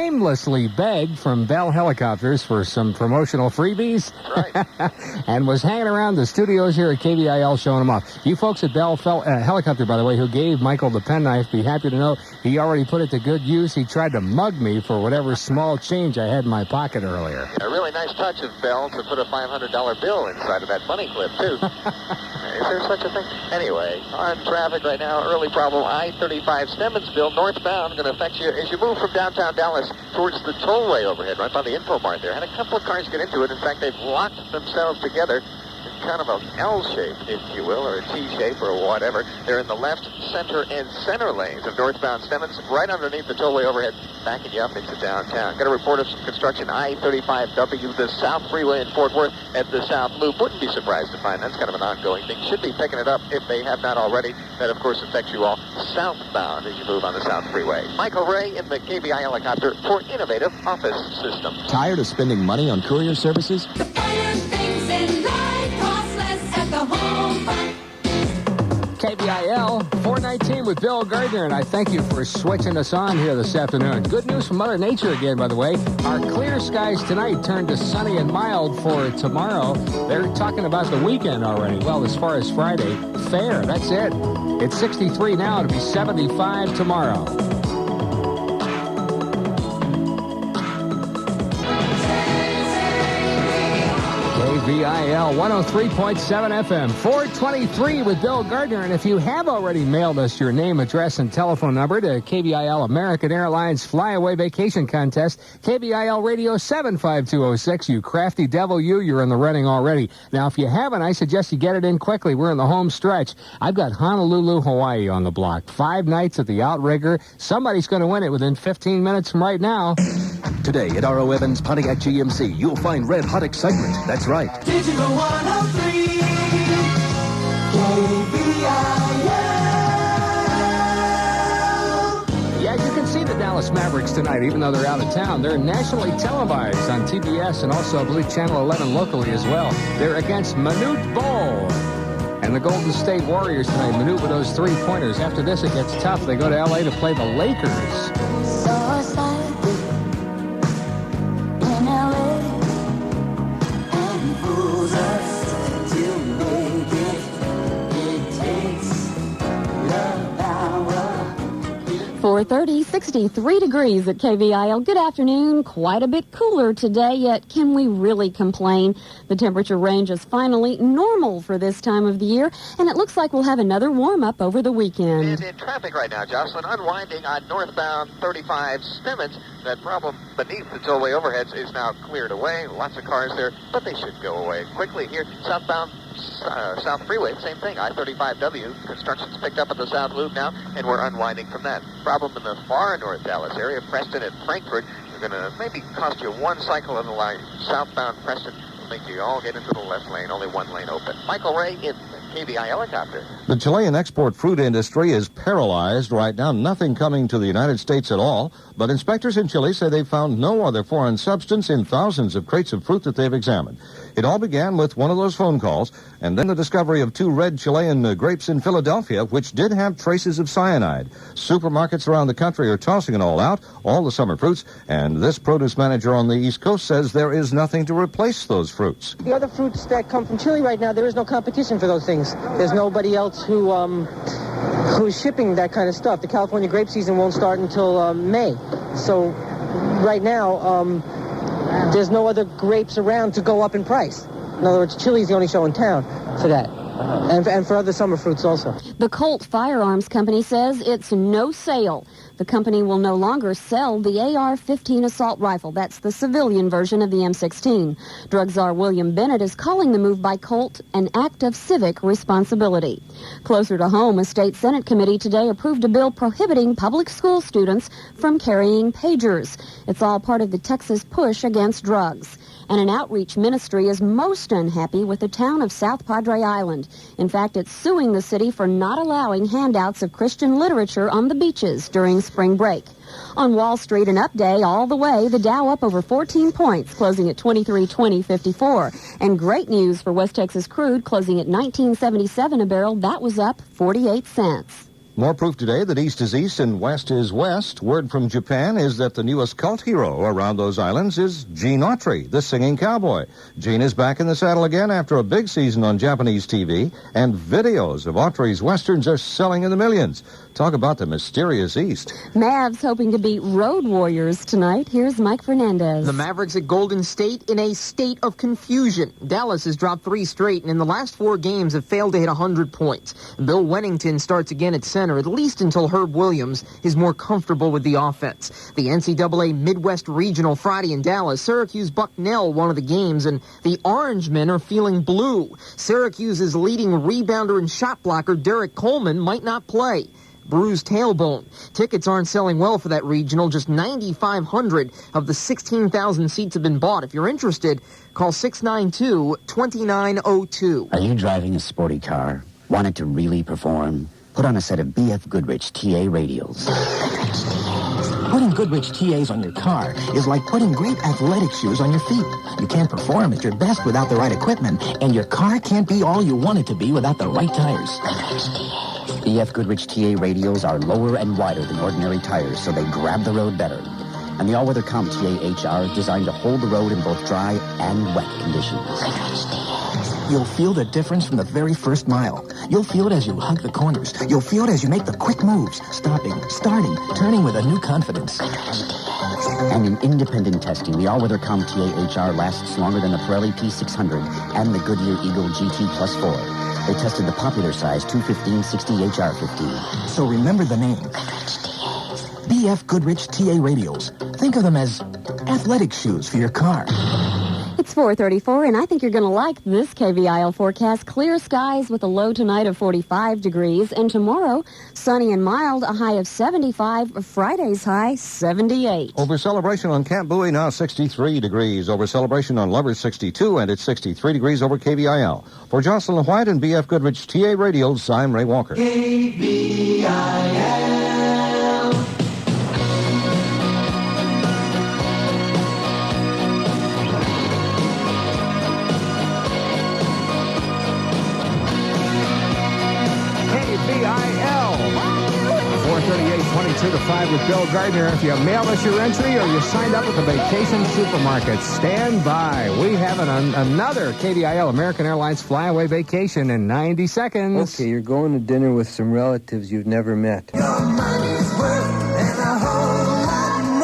shamelessly begged from Bell Helicopters for some promotional freebies. Right. And was hanging around the studios here at KVIL showing them off. You folks at Bell Helicopter, by the way, who gave Michael the penknife, be happy to know he already put it to good use. He tried to mug me for whatever small change I had in my pocket earlier. A really nice touch of Bell to put a $500 bill inside of that money clip, too. Is there such a thing? Anyway, on traffic right now, early problem, I-35 Stemmonsville, northbound, going to affect you as you move from downtown Dallas towards the tollway overhead, right by the info mart there. Had a couple of cars get into it. In fact, they've locked themselves together in kind of an L shape, if you will, or a T shape, or whatever. They're in the left, center, and center lanes of northbound Stemmons, right underneath the tollway overhead, backing you up into downtown. Got a report of some construction, I-35W, the South Freeway in Fort Worth at the South Loop. Wouldn't be surprised to find that's kind of an ongoing thing. Should be picking it up if they have not already. That, of course, affects you all southbound as you move on the South Freeway. Michael Ray in the KBI helicopter for Innovative Office Systems. Tired of spending money on courier services? KVIL 419 with Bill Gardner, and I thank you for switching us on here this afternoon. Good news from Mother Nature again, by the way. Our clear skies tonight turn to sunny and mild for tomorrow. They're talking about the weekend already. Well, as far as Friday, fair, that's it. It's 63 now, it'll be 75 tomorrow. KVIL 103.7 FM, 423 with Bill Gardner. And if you have already mailed us your name, address, and telephone number to KVIL American Airlines Flyaway Vacation Contest, KVIL Radio 75206, you crafty devil, you're in the running already. Now, if you haven't, I suggest you get it in quickly. We're in the home stretch. I've got Honolulu, Hawaii on the block. 5 nights at the Outrigger. Somebody's going to win it within 15 minutes from right now. Today at R.O. Evans Pontiac GMC, you'll find red-hot excitement. That's right. Digital 103, KVIL. Yeah, you can see the Dallas Mavericks tonight, even though they're out of town. They're nationally televised on TBS and also, I believe, Channel 11 locally as well. They're against Manute Bol and the Golden State Warriors tonight. Manute with those 3-pointers. After this, it gets tough. They go to L.A. to play the Lakers. Fools us to make it takes love power. 4:30, 63 degrees at KVIL. Good afternoon. Quite a bit cooler today, yet can we really complain? The temperature range is finally normal for this time of the year, and it looks like we'll have another warm-up over the weekend. And in traffic right now, Jocelyn, unwinding on northbound 35 Stemmons. That problem beneath the tollway overheads is now cleared away. Lots of cars there, but they should go away quickly here. Southbound South Freeway, same thing. I-35W, construction's picked up at the South Loop now, and we're unwinding from that. Problem in the far North Dallas area, Preston and Frankfort, are going to maybe cost you one cycle on the line. Southbound Preston will make you all get into the left lane, only one lane open. Michael Ray in KBI helicopter. The Chilean export fruit industry is paralyzed right now. Nothing coming to the United States at all. But inspectors in Chile say they've found no other foreign substance in thousands of crates of fruit that they've examined. It all began with one of those phone calls, and then the discovery of 2 red Chilean grapes in Philadelphia, which did have traces of cyanide. Supermarkets around the country are tossing it all out, all the summer fruits, and this produce manager on the East Coast says there is nothing to replace those fruits. The other fruits that come from Chile right now, there is no competition for those things. There's nobody else who's shipping that kind of stuff. The California grape season won't start until May. So right now, there's no other grapes around to go up in price. In other words, Chile's the only show in town for that. And for other summer fruits also. The Colt Firearms Company says it's no sale. The company will no longer sell the AR-15 assault rifle. That's the civilian version of the M16. Drug czar William Bennett is calling the move by Colt an act of civic responsibility. Closer to home, a state Senate committee today approved a bill prohibiting public school students from carrying pagers. It's all part of the Texas push against drugs. And an outreach ministry is most unhappy with the town of South Padre Island. In fact, it's suing the city for not allowing handouts of Christian literature on the beaches during spring break. On Wall Street, an up day all the way, the Dow up over 14 points, closing at 2320.54. And great news for West Texas crude, closing at $19.77 a barrel. That was up 48 cents. More proof today that east is east and west is west. Word from Japan is that the newest cult hero around those islands is Gene Autry, the singing cowboy. Gene is back in the saddle again after a big season on Japanese TV, and videos of Autry's westerns are selling in the millions. Talk about the mysterious East. Mavs hoping to beat Road Warriors tonight. Here's Mike Fernandez. The Mavericks at Golden State in a state of confusion. Dallas has dropped 3 straight, and in the last 4 games have failed to hit 100 points. Bill Wennington starts again at center, at least until Herb Williams is more comfortable with the offense. The NCAA Midwest Regional Friday in Dallas. Syracuse Bucknell won of the games, and the Orangemen are feeling blue. Syracuse's leading rebounder and shot blocker, Derek Coleman, might not play. Bruised tailbone. Tickets aren't selling well for that regional. Just 9,500 of the 16,000 seats have been bought. If you're interested, call 692-2902. Are you driving a sporty car? Want it to really perform? Put on a set of B.F. Goodrich TA radials. Putting Goodrich TAs on your car is like putting great athletic shoes on your feet. You can't perform at your best without the right equipment, and your car can't be all you want it to be without the right tires. B.F. Goodrich TA radials are lower and wider than ordinary tires, so they grab the road better. And the all-weather Comp TA HR is designed to hold the road in both dry and wet conditions. You'll feel the difference from the very first mile. You'll feel it as you hug the corners. You'll feel it as you make the quick moves, stopping, starting, turning with a new confidence. And in independent testing, the all-weather Comp TA HR lasts longer than the Pirelli P600 and the Goodyear Eagle GT Plus 4. They tested the popular size 215/60 HR15. So remember the name. B.F. Goodrich TA radials. Think of them as athletic shoes for your car. It's 4:34, and I think you're going to like this KVIL forecast. Clear skies with a low tonight of 45 degrees, and tomorrow, sunny and mild, a high of 75, Friday's high, 78. Over Celebration on Camp Bowie, now 63 degrees. Over Celebration on Lovers, 62, and it's 63 degrees over KVIL. For Jocelyn White and B.F. Goodrich TA Radials, I'm Ray Walker. KVIL. KVIL. 438-22 to 5 with Bill Gardner. If you mail us your entry or you signed up at the vacation supermarket, stand by. We have another KVIL American Airlines flyaway vacation in 90 seconds. Okay, you're going to dinner with some relatives you've never met. Your money's worth and a whole lot more.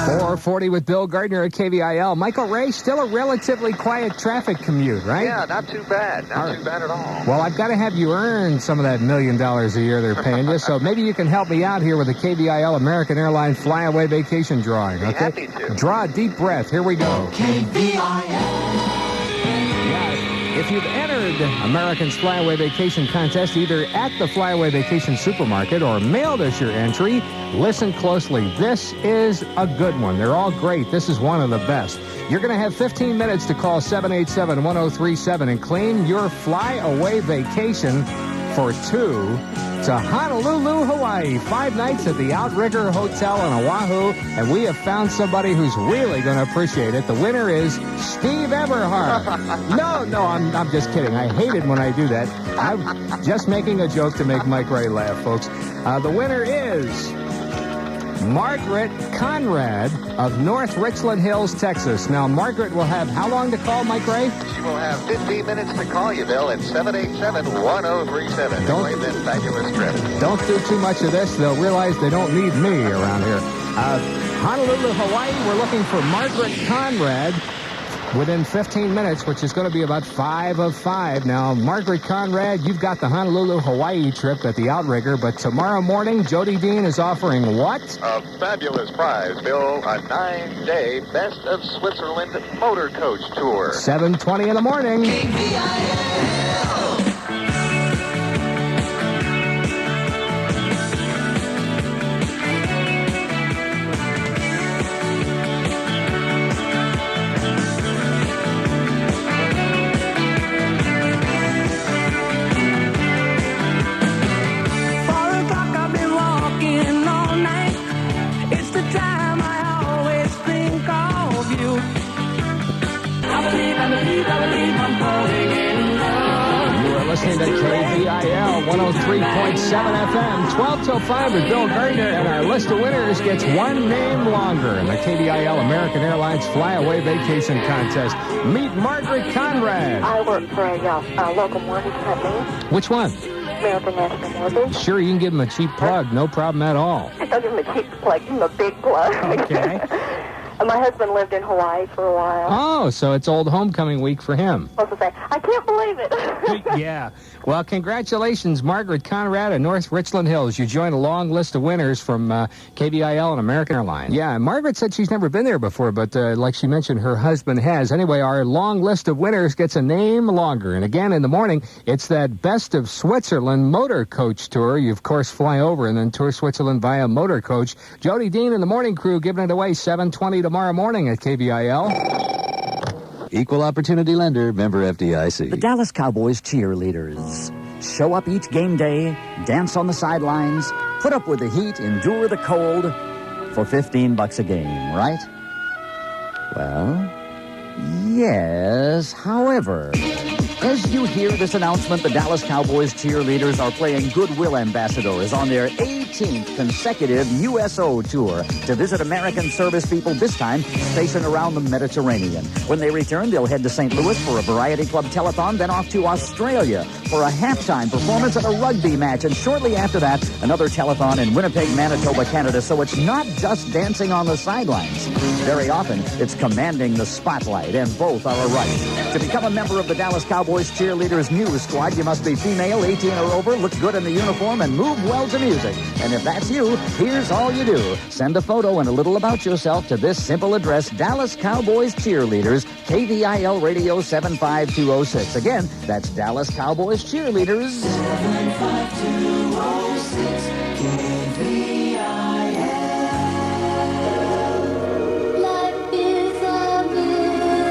440 with Bill Gardner at KVIL. Michael Ray, still a relatively quiet traffic commute, right? Yeah, not too bad. Not too bad at all. Well, I've got to have you earn some of that $1 million a year they're paying you, so maybe you can help me out here with the KVIL American Airlines flyaway vacation drawing, okay? Happy to. Draw a deep breath. Here we go. KVIL. If you've entered American's Flyaway Vacation Contest either at the Flyaway Vacation Supermarket or mailed us your entry, listen closely. This is a good one. They're all great. This is one of the best. You're going to have 15 minutes to call 787-1037 and claim your flyaway vacation for 2 to Honolulu, Hawaii. 5 nights at the Outrigger Hotel on Oahu, and we have found somebody who's really going to appreciate it. The winner is Steve Everhart. No, I'm just kidding. I hate it when I do that. I'm just making a joke to make Mike Ray laugh, folks. The winner is Margaret Conrad of North Richland Hills, Texas. Now, Margaret will have how long to call, Mike Ray? She will have 15 minutes to call you, Bill, at 787-1037. Don't- Enjoy this fabulous trip. Don't do too much of this. They'll realize they don't need me around here. Honolulu, Hawaii, we're looking for Margaret Conrad within 15 minutes, which is going to be about 5 of 5. Now, Margaret Conrad, you've got the Honolulu, Hawaii trip at the Outrigger, but tomorrow morning, Jody Dean is offering what? A fabulous prize, Bill. A 9-day Best of Switzerland motor coach tour. 7:20 in the morning. listening to KVIL 103.7 FM, 12 till 5 with Bill Gardner, and our list of winners gets one name longer in the KVIL American Airlines Flyaway Vacation Contest. Meet Margaret Conrad. I work for a local mortgage company. Which one? American National Mortgage. Sure, you can give them a cheap plug. No problem at all. Don't give him a cheap plug. Give him a big plug. Okay. My husband lived in Hawaii for a while. Oh, so it's old homecoming week for him. I was supposed to say, I can't believe it. Yeah. Well, congratulations, Margaret Conrad of North Richland Hills. You joined a long list of winners from KVIL and American Airlines. Yeah, Margaret said she's never been there before, but like she mentioned, her husband has. Anyway, our long list of winners gets a name longer. And again, in the morning, it's that Best of Switzerland motor coach tour. You, of course, fly over and then tour Switzerland via motor coach. Jody Dean and the morning crew giving it away 7:20 tomorrow morning at KVIL. Equal opportunity lender, member FDIC. The Dallas Cowboys cheerleaders show up each game day, dance on the sidelines, put up with the heat, endure the cold for $15 a game, right? Well, yes. However, as you hear this announcement, the Dallas Cowboys cheerleaders are playing Goodwill Ambassadors on their 18th consecutive USO tour to visit American service people, this time stationed around the Mediterranean. When they return, they'll head to St. Louis for a Variety Club telethon, then off to Australia for a halftime performance at a rugby match, and shortly after that, another telethon in Winnipeg, Manitoba, Canada. So it's not just dancing on the sidelines. Very often, it's commanding the spotlight, and both are a right. To become a member of the Dallas Cowboys cheerleaders news squad, you must be female, 18 or over, look good in the uniform, and move well to music. And if that's you, here's all you do. Send a photo and a little about yourself to this simple address, Dallas Cowboys Cheerleaders, KVIL Radio 75206. Again, that's Dallas Cowboys Cheerleaders. 75206 KVIL. Life is a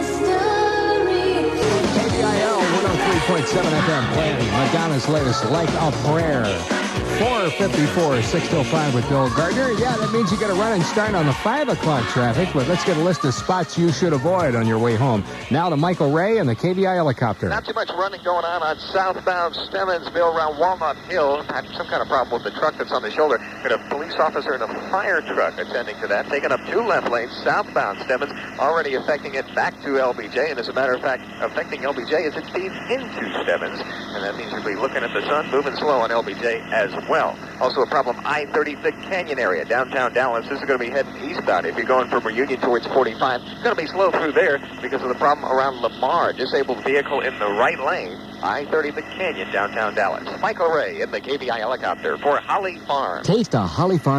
mystery. KVIL 103.7 FM playing Madonna's latest Like a Prayer. 4:54, 6 till 5 with Bill Gardner. Yeah, that means you got to run and start on the 5 o'clock traffic, but let's get a list of spots you should avoid on your way home. Now to Michael Ray and the KVI helicopter. Not too much running going on southbound Stemmonsville around Walnut Hill. Had some kind of problem with the truck that's on the shoulder. Got a police officer and a fire truck attending to that, taking up 2 left lanes southbound Stemmons, already affecting it back to LBJ. And as a matter of fact, affecting LBJ as it feeds into Stemmons. And that means you'll be looking at the sun, moving slow on LBJ as well. Also a problem, I-30 Thick Canyon area, downtown Dallas. This is going to be heading eastbound. If you're going from Reunion towards 45, it's going to be slow through there because of the problem around Lamar. Disabled vehicle in the right lane, I-30 Thick Canyon, downtown Dallas. Michael Ray in the KVI helicopter for Holly Farm. Taste a Holly Farm